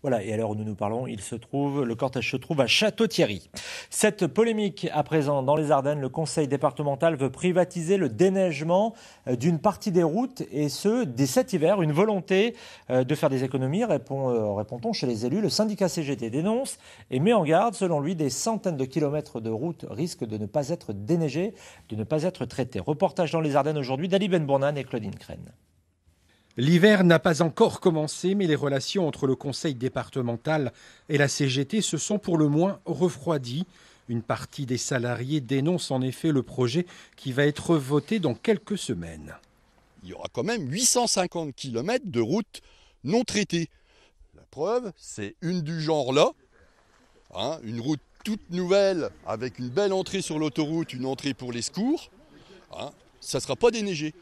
Voilà, et à l'heure où nous nous parlons, le cortège se trouve à Château-Thierry. Cette polémique à présent dans les Ardennes, le conseil départemental veut privatiser le déneigement d'une partie des routes et ce, dès cet hiver. Une volonté de faire des économies, répond-on chez les élus. Le syndicat CGT dénonce et met en garde, selon lui, des centaines de kilomètres de routes risquent de ne pas être déneigés, de ne pas être traités. Reportage dans les Ardennes aujourd'hui d'Ali Ben-Bournan et Claudine Crène. L'hiver n'a pas encore commencé, mais les relations entre le conseil départemental et la CGT se sont pour le moins refroidies. Une partie des salariés dénonce en effet le projet qui va être voté dans quelques semaines. Il y aura quand même 850 km de routes non traitées. La preuve, c'est une du genre là, une route toute nouvelle avec une belle entrée sur l'autoroute, une entrée pour les secours. Ça ne sera pas déneigé.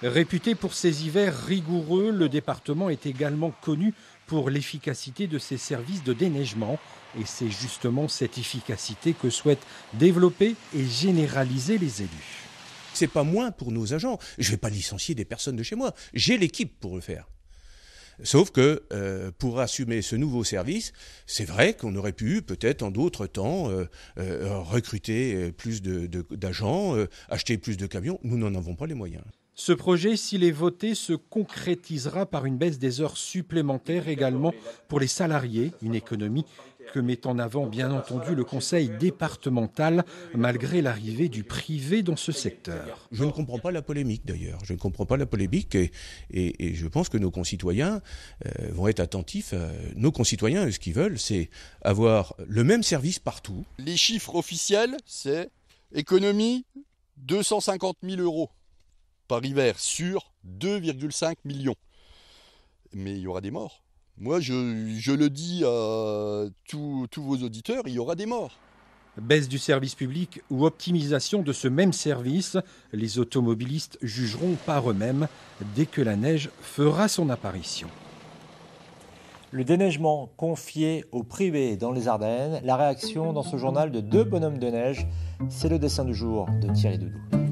Réputé pour ses hivers rigoureux, le département est également connu pour l'efficacité de ses services de déneigement. Et c'est justement cette efficacité que souhaitent développer et généraliser les élus. C'est pas moins pour nos agents. Je ne vais pas licencier des personnes de chez moi. J'ai l'équipe pour le faire. Sauf que pour assumer ce nouveau service, c'est vrai qu'on aurait pu peut-être en d'autres temps recruter plus d'agents, acheter plus de camions. Nous n'en avons pas les moyens. Ce projet, s'il est voté, se concrétisera par une baisse des heures supplémentaires également pour les salariés, une économie que met en avant bien entendu le conseil départemental malgré l'arrivée du privé dans ce secteur. Je ne comprends pas la polémique d'ailleurs, je ne comprends pas la polémique et je pense que nos concitoyens vont être attentifs. Nos concitoyens, ce qu'ils veulent, c'est avoir le même service partout. Les chiffres officiels, c'est économie 250 000 € par hiver sur 2,5 millions. Mais il y aura des morts. Moi, je le dis à tous vos auditeurs, il y aura des morts. Baisse du service public ou optimisation de ce même service, les automobilistes jugeront par eux-mêmes dès que la neige fera son apparition. Le déneigement confié au privé dans les Ardennes, la réaction dans ce journal de deux bonhommes de neige, c'est le dessin du jour de Thierry Doudou.